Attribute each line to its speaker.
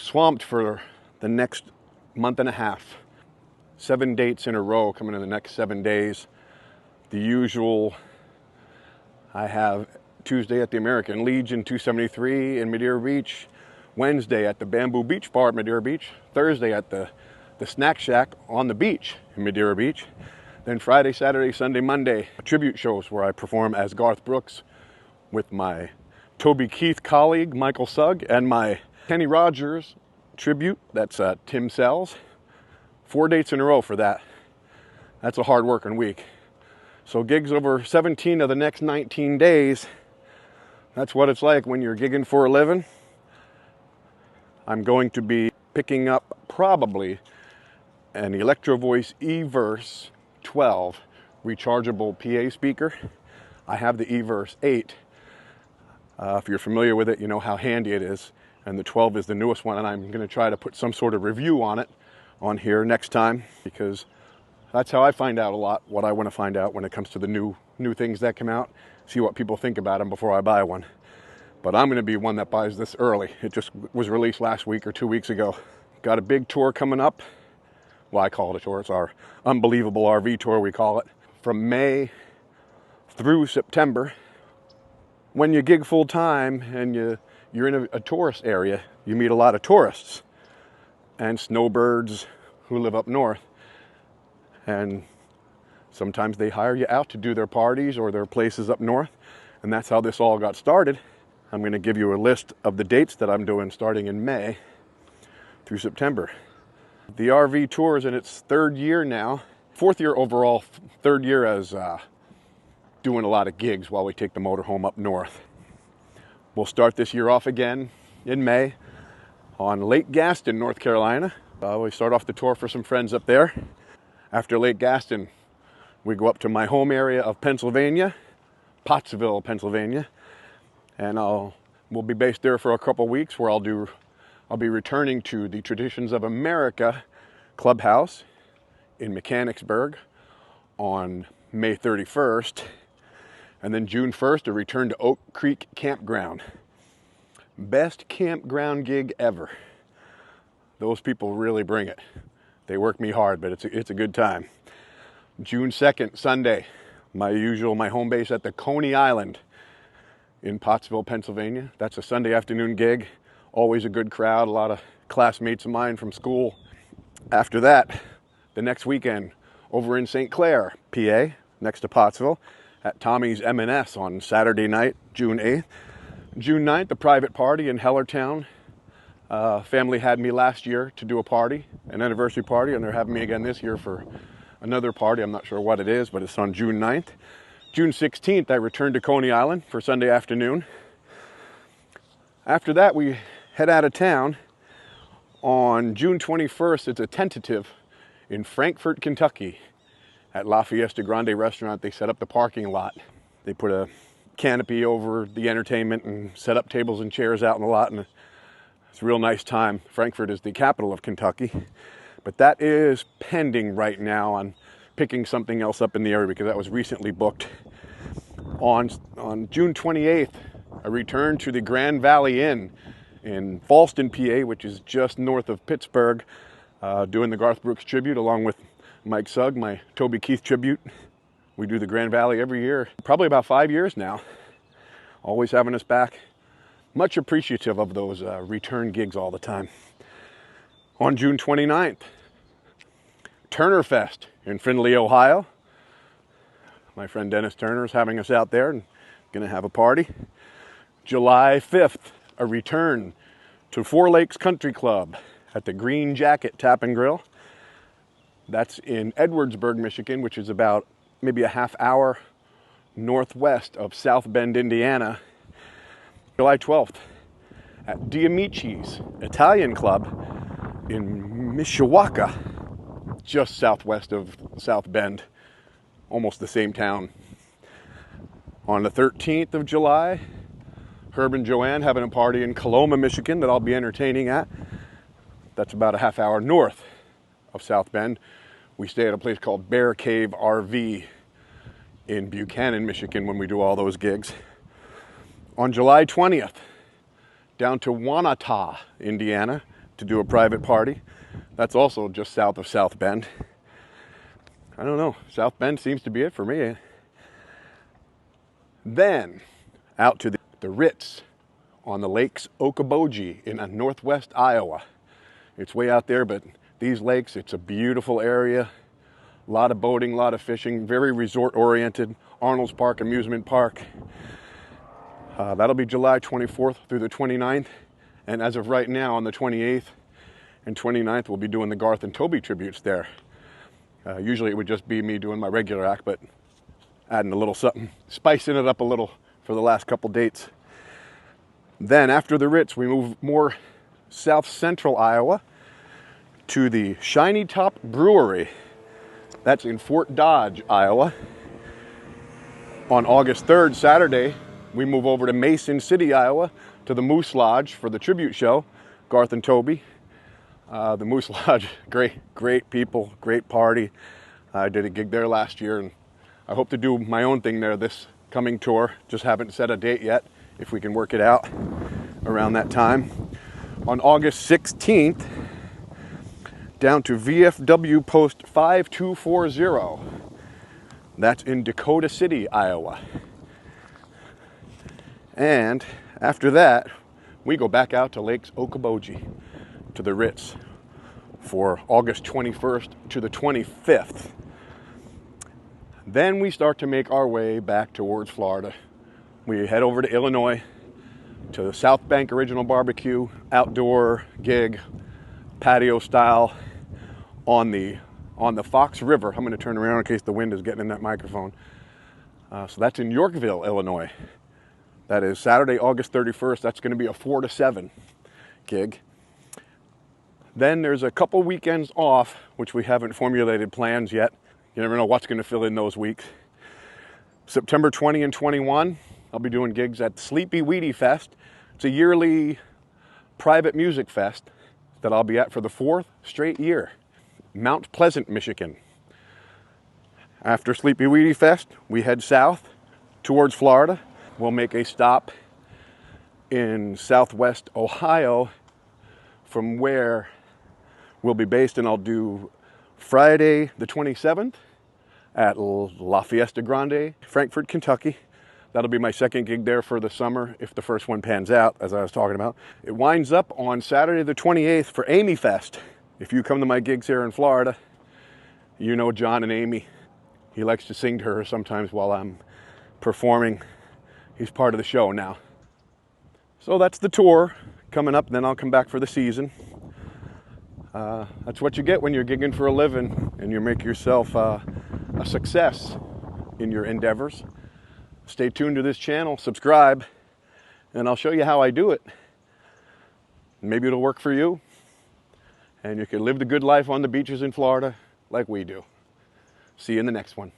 Speaker 1: swamped for the next month and a half. 7 dates in a row coming in the next 7 days. The usual, I have Tuesday at the American Legion 273 in Madeira Beach, Wednesday at the Bamboo Beach Bar at Madeira Beach, Thursday at the Snack Shack on the beach in Madeira Beach, then Friday, Saturday, Sunday, Monday, tribute shows where I perform as Garth Brooks with my Toby Keith colleague, Michael Sugg, and my Kenny Rogers tribute, that's Tim Sells. 4 dates in a row for that. That's a hard working week. So gigs over 17 of the next 19 days. That's what it's like when you're gigging for a living. I'm going to be picking up probably an Electro Voice Everse 12 rechargeable PA speaker. I have the Everse 8. If you're familiar with it, you know how handy it is. And the 12 is the newest one, and I'm going to try to put some sort of review on it on here next time, because that's how I find out a lot what I want to find out when it comes to the new things that come out. See what people think about them before I buy one. But I'm going to be one that buys this early. It just was released last week or 2 weeks ago. Got a big tour coming up. Well, I call it a tour. It's our unbelievable RV tour, we call it. From May through September. When you gig full time and you're in a tourist area, you meet a lot of tourists and snowbirds who live up north. And sometimes they hire you out to do their parties or their places up north. And that's how this all got started. I'm going to give you a list of the dates that I'm doing starting in May through September. The RV tour is in its 3rd year now. 4th year overall, 3rd year as doing a lot of gigs while we take the motorhome up north. We'll start this year off again in May on Lake Gaston, North Carolina. We start off the tour for some friends up there. After Lake Gaston, we go up to my home area of Pennsylvania, Pottsville, Pennsylvania. And we'll be based there for a couple weeks, where I'll be returning to the Traditions of America Clubhouse in Mechanicsburg on May 31st. And then June 1st, a return to Oak Creek Campground. Best campground gig ever. Those people really bring it. They work me hard, but it's a good time. June 2nd, Sunday, my home base at the Coney Island in Pottsville, Pennsylvania. That's a Sunday afternoon gig. Always a good crowd, a lot of classmates of mine from school. After that, the next weekend, over in St. Clair, PA, next to Pottsville, at Tommy's M&S on Saturday night, June 8th. June 9th, a private party in Hellertown. Family had me last year to do a party, an anniversary party, and they're having me again this year for another party. I'm not sure what it is, but it's on June 9th. June 16th, I returned to Coney Island for Sunday afternoon. After that, we head out of town. On June 21st, it's a tentative in Frankfort, Kentucky at La Fiesta Grande restaurant. They set up the parking lot. They put a canopy over the entertainment and set up tables and chairs out in the lot, and it's a real nice time. Frankfort is the capital of Kentucky, but that is pending right now on picking something else up in the area, because that was recently booked. On June 28th, a return to the Grand Valley Inn in Fallston, PA, which is just north of Pittsburgh, doing the Garth Brooks tribute along with Mike Sugg, my Toby Keith tribute. We do the Grand Valley every year, probably about 5 years now. Always having us back. Much appreciative of those return gigs all the time. On June 29th, Turner Fest in Findlay, Ohio. My friend Dennis Turner is having us out there and going to have a party. July 5th, a return to Four Lakes Country Club at the Green Jacket Tap and Grill. That's in Edwardsburg, Michigan, which is about maybe a half hour northwest of South Bend, Indiana. July 12th, at Diamici's Italian Club in Mishawaka, just southwest of South Bend, almost the same town. On the 13th of July, Herb and Joanne having a party in Coloma, Michigan that I'll be entertaining at. That's about a half hour north of South Bend. We stay at a place called Bear Cave RV in Buchanan, Michigan when we do all those gigs. On July 20th, down to Wanata, Indiana, to do a private party. That's also just south of South Bend. I don't know, South Bend seems to be it for me. Then out to the Ritz on the lakes Okoboji in northwest Iowa. It's way out there, but these lakes, it's a beautiful area. A lot of boating, a lot of fishing, very resort oriented. Arnold's Park Amusement Park. That'll be July 24th through the 29th. And as of right now, on the 28th and 29th, we'll be doing the Garth and Toby tributes there. Usually it would just be me doing my regular act, but adding a little something, spicing it up a little for the last couple dates. Then after the Ritz, we move more south central Iowa to the Shiny Top Brewery. That's in Fort Dodge, Iowa. On August 3rd, Saturday, we move over to Mason City, Iowa, to the Moose Lodge for the tribute show, Garth and Toby. The Moose Lodge, great people, great party. I did a gig there last year, and I hope to do my own thing there this coming tour. Just haven't set a date yet, if we can work it out around that time. On August 16th, down to VFW Post 5240. That's in Dakota City, Iowa. And after that, we go back out to Lakes Okoboji, to the Ritz, for August 21st to the 25th. Then we start to make our way back towards Florida. We head over to Illinois, to the South Bank Original Barbecue, outdoor gig, patio style, on the Fox River. I'm going to turn around in case the wind is getting in that microphone. So that's in Yorkville, Illinois. That is Saturday, August 31st. That's going to be a 4 to 7 gig. Then there's a couple weekends off, which we haven't formulated plans yet. You never know what's going to fill in those weeks. September 20 and 21, I'll be doing gigs at Sleepy Weedy Fest. It's a yearly private music fest that I'll be at for the 4th straight year. Mount Pleasant, Michigan. After Sleepy Weedy Fest, we head south towards Florida. We'll make a stop in southwest Ohio, from where we'll be based, and I'll do Friday the 27th at La Fiesta Grande, Frankfort, Kentucky. That'll be my second gig there for the summer, if the first one pans out, as I was talking about. It winds up on Saturday the 28th for Amy Fest. If you come to my gigs here in Florida, you know John and Amy. He likes to sing to her sometimes while I'm performing. He's part of the show now. So that's the tour coming up, then I'll come back for the season. That's what you get when you're gigging for a living and you make yourself a success in your endeavors. Stay tuned to this channel, subscribe, and I'll show you how I do it. Maybe it'll work for you, and you can live the good life on the beaches in Florida like we do. See you in the next one.